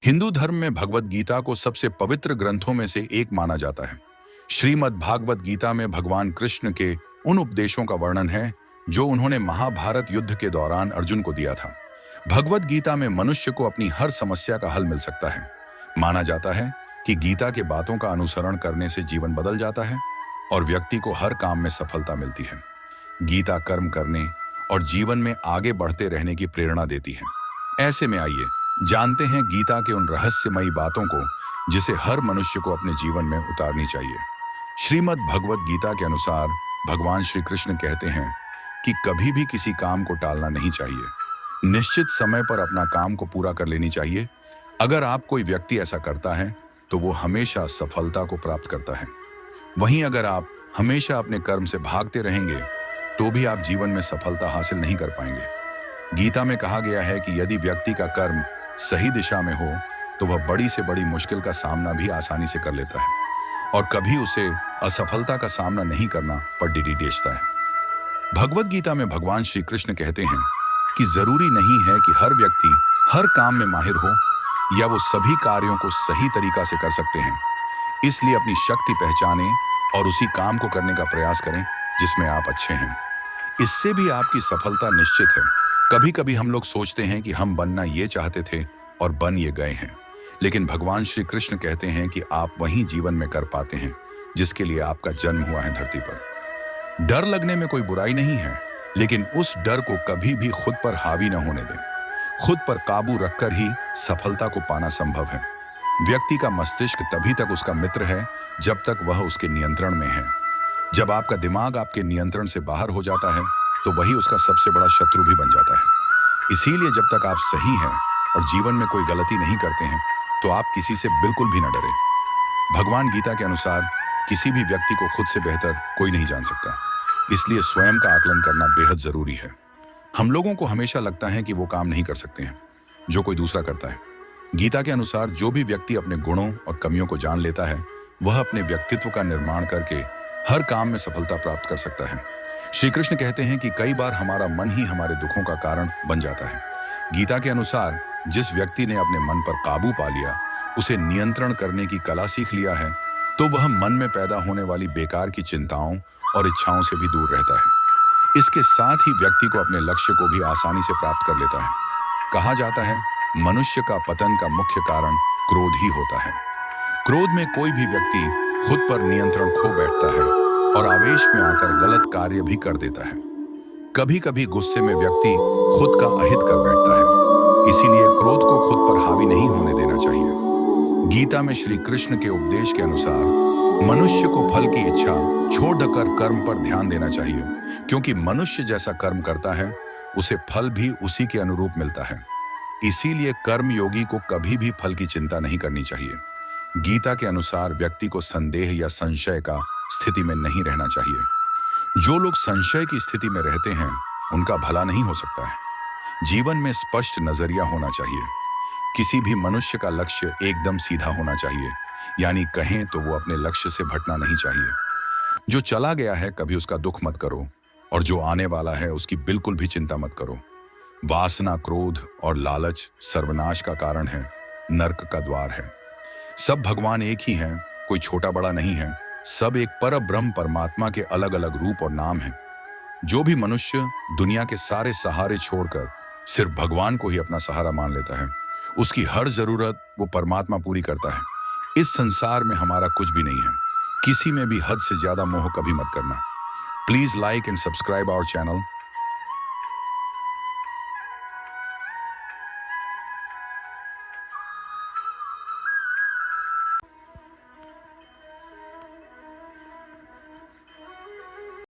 हिंदू धर्म में भगवत गीता को सबसे पवित्र ग्रंथों में से एक माना जाता है। श्रीमद् भागवत गीता में भगवान कृष्ण के उन उपदेशों का वर्णन है जो उन्होंने महाभारत युद्ध के दौरान अर्जुन को दिया था। भगवत गीता में मनुष्य को अपनी हर समस्या का हल मिल सकता है। माना जाता है कि गीता के बातों का अनुसरण करने से जीवन बदल जाता है और व्यक्ति को हर काम में सफलता मिलती है। गीता कर्म करने और जीवन में आगे बढ़ते रहने की प्रेरणा देती है। ऐसे में आइए जानते हैं गीता के उन रहस्यमयी बातों को जिसे हर मनुष्य को अपने जीवन में उतारनी चाहिए। श्रीमद् भगवत गीता के अनुसार भगवान श्री कृष्ण कहते हैं कि कभी भी किसी काम को टालना नहीं चाहिए। निश्चित समय पर अपना काम को पूरा कर लेनी चाहिए। अगर आप कोई व्यक्ति ऐसा करता है तो वो हमेशा सफलता को प्राप्त करता है। वहीं अगर आप हमेशा अपने कर्म से भागते रहेंगे तो भी आप जीवन में सफलता हासिल नहीं कर पाएंगे। गीता में कहा गया है कि यदि व्यक्ति का कर्म सही दिशा में हो तो वह बड़ी से बड़ी मुश्किल का सामना भी आसानी से कर लेता है और कभी उसे असफलता का सामना नहीं करना पर डेचता है। भगवत गीता में भगवान श्री कृष्ण कहते हैं कि जरूरी नहीं है कि हर व्यक्ति हर काम में माहिर हो या वो सभी कार्यों को सही तरीका से कर सकते हैं। इसलिए अपनी शक्ति पहचानें और उसी काम को करने का प्रयास करें जिसमें आप अच्छे हैं। इससे भी आपकी सफलता निश्चित है। कभी कभी हम लोग सोचते हैं कि हम बनना ये चाहते थे और बन ये गए हैं, लेकिन भगवान श्री कृष्ण कहते हैं कि आप वही जीवन में कर पाते हैं जिसके लिए आपका जन्म हुआ है धरती पर। डर लगने में कोई बुराई नहीं है, लेकिन उस डर को कभी भी खुद पर हावी न होने दें। खुद पर काबू रखकर ही सफलता को पाना संभव है। व्यक्ति का मस्तिष्क तभी तक उसका मित्र है जब तक वह उसके नियंत्रण में है। जब आपका दिमाग आपके नियंत्रण से बाहर हो जाता है तो वही उसका सबसे बड़ा शत्रु भी बन जाता है। इसीलिए जब तक आप सही हैं और जीवन में कोई गलती नहीं करते हैं तो आप किसी से बिल्कुल भी न डरें। भगवान गीता के अनुसार किसी भी व्यक्ति को खुद से बेहतर कोई नहीं जान सकता, इसलिए स्वयं का आकलन करना बेहद जरूरी है। हम लोगों को हमेशा लगता है कि वो काम नहीं कर सकते हैं जो कोई दूसरा करता है। गीता के अनुसार जो भी व्यक्ति अपने गुणों और कमियों को जान लेता है वह अपने व्यक्तित्व का निर्माण करके हर काम में सफलता प्राप्त कर सकता है। श्री कृष्ण कहते हैं कि कई बार हमारा मन ही हमारे दुखों का कारण बन जाता है। गीता के अनुसार जिस व्यक्ति ने अपने मन पर काबू पा लिया, उसे नियंत्रण करने की कला सीख लिया है, तो वह मन में पैदा होने वाली बेकार की चिंताओं और इच्छाओं से भी दूर रहता है। इसके साथ ही व्यक्ति को अपने लक्ष्य को भी आसानी से प्राप्त कर लेता है। कहा जाता है मनुष्य का पतन का मुख्य कारण क्रोध ही होता है। क्रोध में कोई भी व्यक्ति खुद पर नियंत्रण खो बैठता है और आवेश में आकर गलत कार्य भी कर देता है। कभी कभी गुस्से में व्यक्ति खुद का अहित कर बैठता है। इसीलिए क्रोध को खुद पर हावी नहीं होने देना चाहिए। गीता में श्री कृष्ण के उपदेश के अनुसार मनुष्य को फल की इच्छा छोड़कर कर्म पर ध्यान देना चाहिए, क्योंकि मनुष्य जैसा कर्म करता है उसे फल भी उसी के अनुरूप मिलता है। इसीलिए कर्म योगी को कभी भी फल की चिंता नहीं करनी चाहिए। गीता के अनुसार व्यक्ति को संदेह या संशय का स्थिति में नहीं रहना चाहिए। जो लोग संशय की स्थिति में रहते हैं उनका भला नहीं हो सकता है। जीवन में स्पष्ट नजरिया होना चाहिए। किसी भी मनुष्य का लक्ष्य एकदम सीधा होना चाहिए, यानी कहें तो वो अपने लक्ष्य से भटकना नहीं चाहिए। जो चला गया है कभी उसका दुख मत करो और जो आने वाला है उसकी बिल्कुल भी चिंता मत करो। वासना, क्रोध और लालच सर्वनाश का कारण है, नर्क का द्वार है। सब भगवान एक ही हैं, कोई छोटा बड़ा नहीं है। सब एक परब्रह्म परमात्मा के अलग अलग रूप और नाम हैं। जो भी मनुष्य दुनिया के सारे सहारे छोड़कर सिर्फ भगवान को ही अपना सहारा मान लेता है, उसकी हर जरूरत वो परमात्मा पूरी करता है। इस संसार में हमारा कुछ भी नहीं है। किसी में भी हद से ज्यादा मोह कभी मत करना। Please like and subscribe our channel.